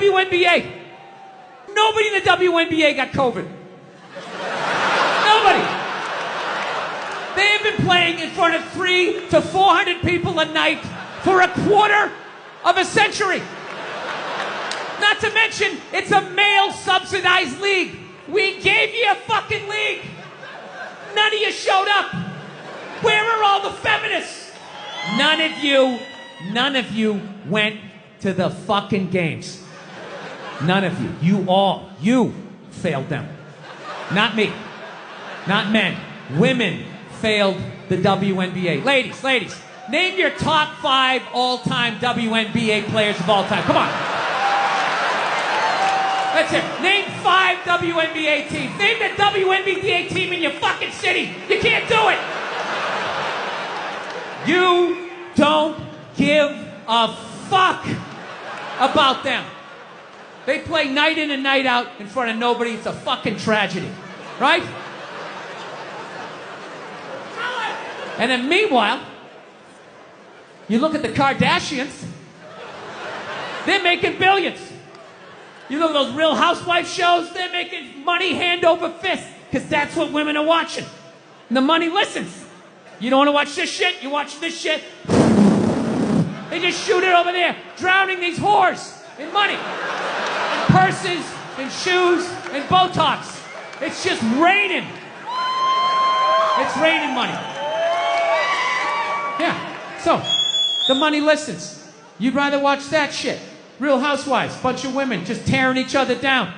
WNBA. Nobody in the WNBA got COVID. Nobody. They have been playing in front of 300 to 400 people a night for a quarter of a century. Not to mention, it's a male-subsidized league. We gave you a fucking league. None of you showed up. Where are all the feminists? None of you went to the fucking games. None of you. You failed them. Not me. Not men. Women failed the WNBA. Ladies, name your top 5 all-time WNBA players of all time. Come on. That's it. Name 5 WNBA teams. Name the WNBA team in your fucking city. You can't do it. You don't give a fuck about them. They play night in and night out in front of nobody. It's a fucking tragedy. Right? And then meanwhile, you look at the Kardashians. They're making billions. You look at those Real Housewives shows. They're making money hand over fist. Because that's what women are watching. And the money listens. You don't want to watch this shit? You watch this shit? They just shoot it over there. Drowning these whores in money. In purses, in shoes, and Botox. It's just raining. It's raining money. Yeah. So, the money listens. You'd rather watch that shit. Real Housewives, bunch of women just tearing each other down.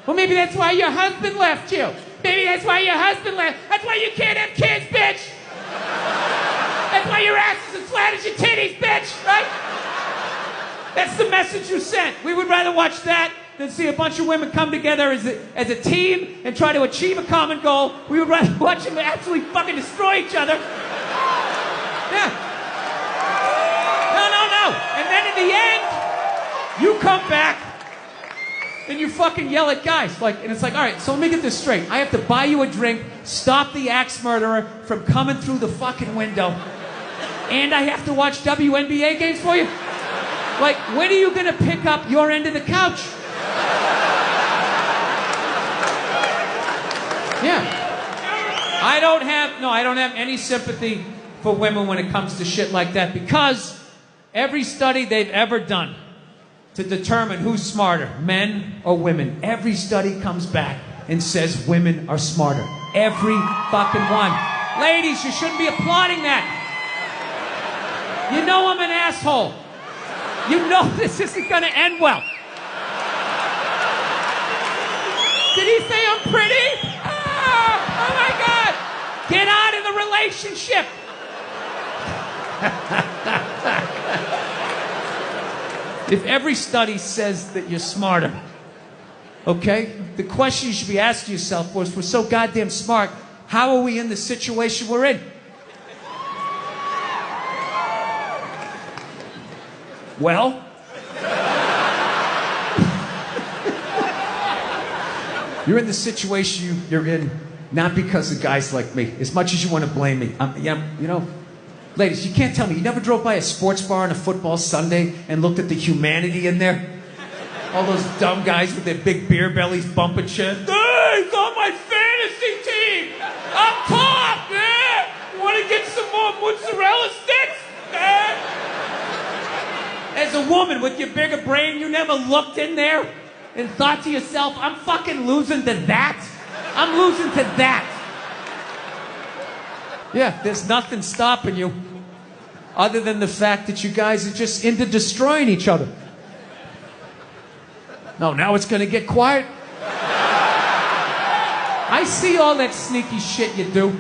Well, maybe that's why your husband left you. Maybe that's why your husband left. That's why you can't have kids, bitch. That's why your ass is as flat as your titties, bitch, right? That's the message you sent. We would rather watch that than see a bunch of women come together as a team and try to achieve a common goal. We would rather watch them absolutely fucking destroy each other. Yeah. No. And then in the end, you come back and you fucking yell at guys. And it's like, all right, so let me get this straight. I have to buy you a drink, stop the axe murderer from coming through the fucking window, and I have to watch WNBA games for you? Like, when are you going to pick up your end of the couch? Yeah. I don't have any sympathy for women when it comes to shit like that, because every study they've ever done to determine who's smarter, men or women, every study comes back and says women are smarter. Every fucking one. Ladies, you shouldn't be applauding that. You know I'm an asshole. You know this isn't going to end well. Did he say I'm pretty? Oh my God. Get out of the relationship. If every study says that you're smarter, okay, the question you should be asking yourself was, if we're so goddamn smart, how are we in the situation we're in? Well, you're in the situation you're in not because of guys like me, as much as you want to blame me. Ladies, you can't tell me you never drove by a sports bar on a football Sunday and looked at the humanity in there? All those dumb guys with their big beer bellies bumping shit. Hey, he's on my fantasy team! Up top! Yeah! You want to get some more mozzarella sticks? Yeah. As a woman with your bigger brain, you never looked in there and thought to yourself, I'm fucking losing to that? I'm losing to that. Yeah, there's nothing stopping you other than the fact that you guys are just into destroying each other. No, now it's going to get quiet. I see all that sneaky shit you do.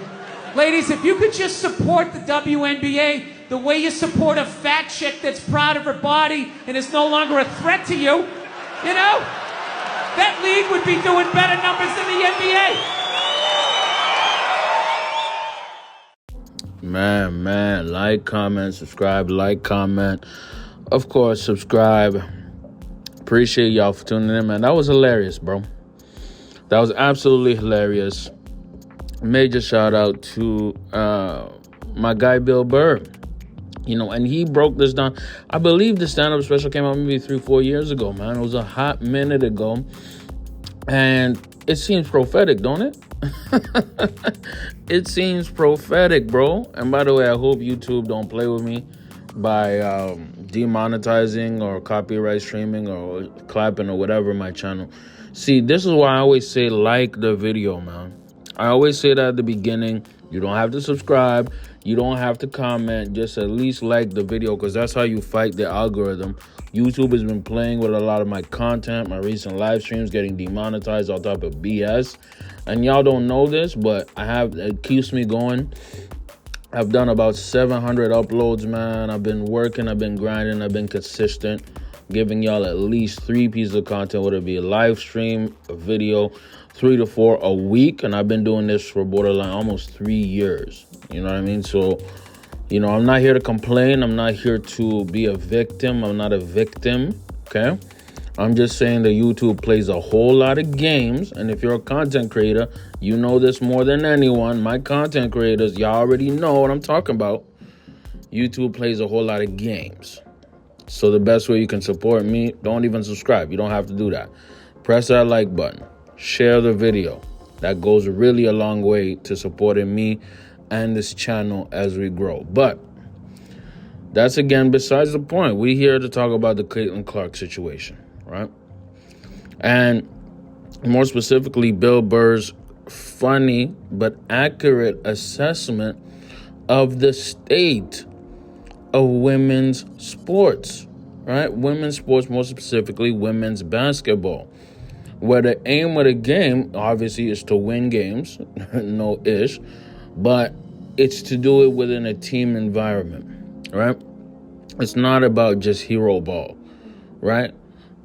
Ladies, if you could just support the WNBA the way you support a fat chick that's proud of her body and is no longer a threat to you, that league would be doing better numbers than the NBA. Man, like, comment, subscribe, like, comment. Of course, subscribe. Appreciate y'all for tuning in, man. That was hilarious, bro. That was absolutely hilarious. Major shout out to my guy, Bill Burr. And he broke this down. I believe the stand-up special came out maybe 3-4 years ago, man. It was a hot minute ago. And it seems prophetic, don't it? It seems prophetic, bro. And by the way, I hope YouTube don't play with me by demonetizing or copyright streaming or clapping or whatever my channel. See, this is why I always say like the video, man. I always say that at the beginning. You don't have to subscribe. You don't have to comment. Just at least like the video, because that's how you fight the algorithm. YouTube has been playing with a lot of my content, my recent live streams getting demonetized, all type of BS. And y'all don't know this, but it keeps me going. I've done about 700 uploads, man. I've been working, I've been grinding, I've been consistent, giving y'all at least 3 pieces of content, whether it be a live stream, a video, 3 to 4 a week. And I've been doing this for borderline almost 3 years. You know what I mean? So, I'm not here to complain. I'm not here to be a victim. I'm not a victim, okay? I'm just saying that YouTube plays a whole lot of games. And if you're a content creator, you know this more than anyone. My content creators, y'all already know what I'm talking about. YouTube plays a whole lot of games. So the best way you can support me, don't even subscribe. You don't have to do that. Press that like button. Share the video. That goes really a long way to supporting me and this channel as we grow. But that's, again, besides the point. We're here to talk about the Caitlin Clark situation, right? And more specifically, Bill Burr's funny but accurate assessment of the state of women's sports, right? Women's sports, more specifically, women's basketball. Where the aim of the game, obviously, is to win games, no-ish, but it's to do it within a team environment, right? It's not about just hero ball, right?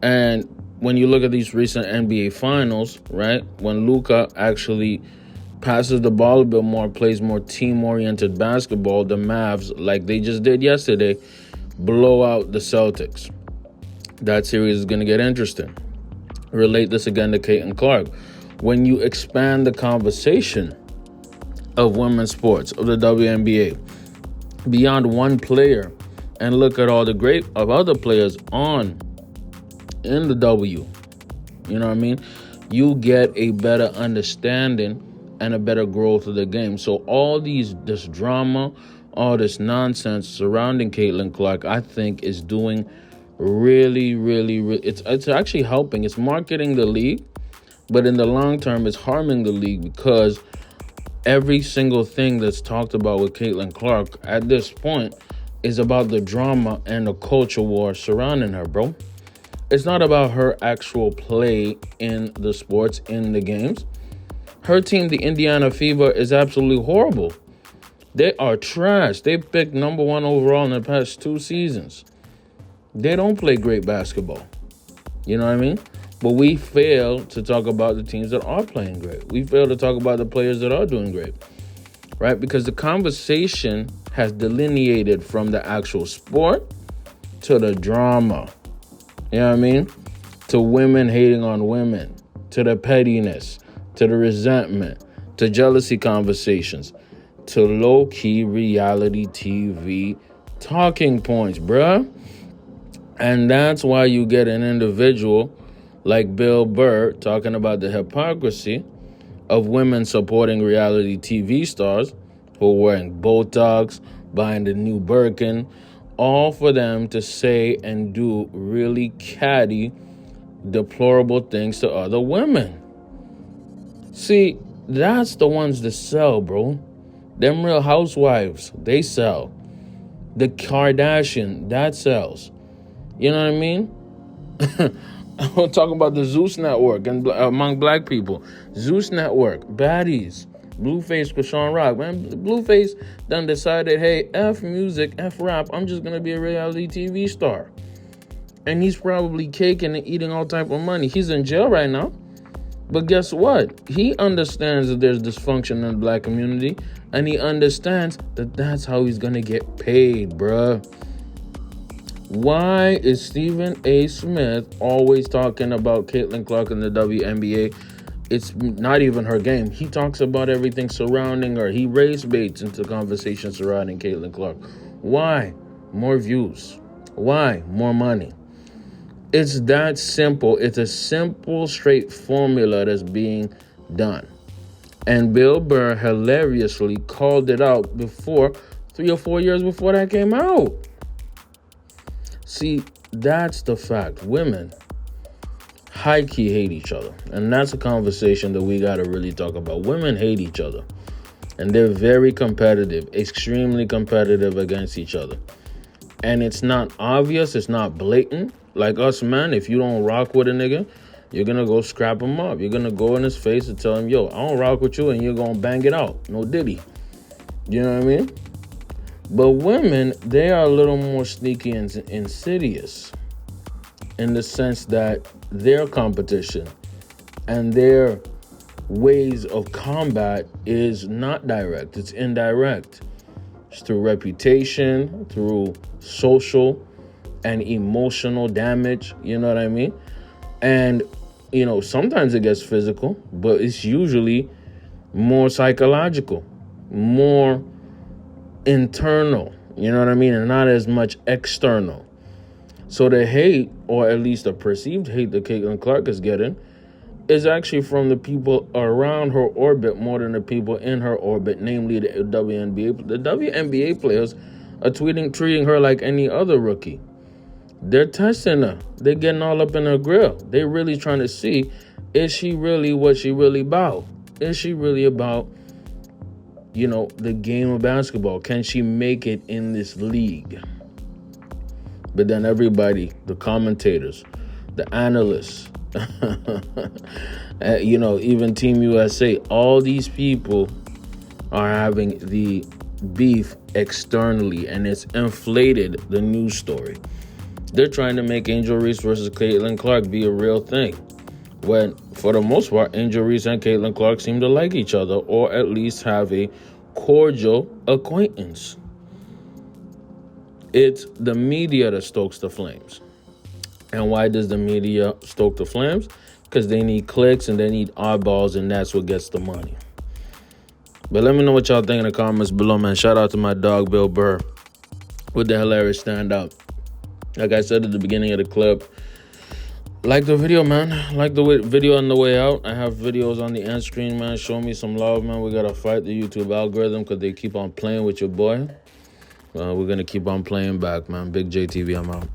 And when you look at these recent NBA finals, right, when Luka actually passes the ball a bit more, plays more team-oriented basketball, the Mavs, like they just did yesterday, blow out the Celtics. That series is going to get interesting. Relate this again to Caitlin Clark. When you expand the conversation of women's sports, of the WNBA, beyond one player, and look at all the great of other players in the W, you know what I mean? You get a better understanding and a better growth of the game. So all this drama, all this nonsense surrounding Caitlin Clark, I think is doing really, it's actually helping. It's marketing the league, but in the long term, it's harming the league, because every single thing that's talked about with Caitlin Clark at this point is about the drama and the culture war surrounding her, bro. It's not about her actual play in the sports, in the games. Her team, the Indiana Fever, is absolutely horrible. They are trash. They picked number 1 overall in the past 2 seasons. They don't play great basketball. You know what I mean? But we fail to talk about the teams that are playing great. We fail to talk about the players that are doing great, right? Because the conversation has delineated from the actual sport to the drama. You know what I mean? To women hating on women, to the pettiness, to the resentment, to jealousy conversations, to low-key reality TV talking points, bruh. And that's why you get an individual like Bill Burr talking about the hypocrisy of women supporting reality TV stars who are wearing Botox, buying the new Birkin, all for them to say and do really catty, deplorable things to other women. See, that's the ones that sell, bro. Them Real Housewives, they sell. The Kardashian, that sells. You know what I mean? I'm talking about the Zeus Network and among black people. Zeus Network, baddies, Blueface, Krishan Rock. Man, Blueface done decided, hey, F music, F rap, I'm just going to be a reality TV star. And he's probably caking and eating all type of money. He's in jail right now. But guess what? He understands that there's dysfunction in the black community. And he understands that that's how he's going to get paid, bruh. Why is Stephen A. Smith always talking about Caitlin Clark in the WNBA? It's not even her game. He talks about everything surrounding her. He race baits into conversations surrounding Caitlin Clark. Why? more views. Why? More money. It's that simple. It's a simple, straight formula that's being done. And Bill Burr hilariously called it out before, 3 or 4 years before that came out. See, that's the fact. Women high-key hate each other. And that's a conversation that we got to really talk about. Women hate each other. And they're very competitive, extremely competitive against each other. And it's not obvious, it's not blatant. Like us, man, if you don't rock with a nigga, you're going to go scrap him up. You're going to go in his face and tell him, yo, I don't rock with you, and you're going to bang it out. No diddy. You know what I mean? But women, they are a little more sneaky and insidious in the sense that their competition and their ways of combat is not direct. It's indirect. It's through reputation, through social and emotional damage. You know what I mean? And, sometimes it gets physical, but it's usually more psychological, more internal. You know what I mean? And not as much external. So the hate, or at least the perceived hate that Caitlin Clark is getting, is actually from the people around her orbit more than the people in her orbit, namely the WNBA. The WNBA players are treating her like any other rookie. They're testing her. They're getting all up in her grill. They're really trying to see, is she really what she really about? Is she really about, the game of basketball? Can she make it in this league? But then everybody, the commentators, the analysts, even Team USA, all these people are having the beef externally, and it's inflated the news story. They're trying to make Angel Reese versus Caitlin Clark be a real thing, when for the most part, Angel Reese and Caitlin Clark seem to like each other, or at least have a cordial acquaintance. It's the media that stokes the flames. And why does the media stoke the flames? Because they need clicks and they need eyeballs, and that's what gets the money. But let me know what y'all think in the comments below, man. Shout out to my dog, Bill Burr, with the hilarious standout. Like I said at the beginning of the clip, like the video, man. Like the video on the way out. I have videos on the end screen, man. Show me some love, man. We got to fight the YouTube algorithm because they keep on playing with your boy. We're going to keep on playing back, man. Big JTV, I'm out.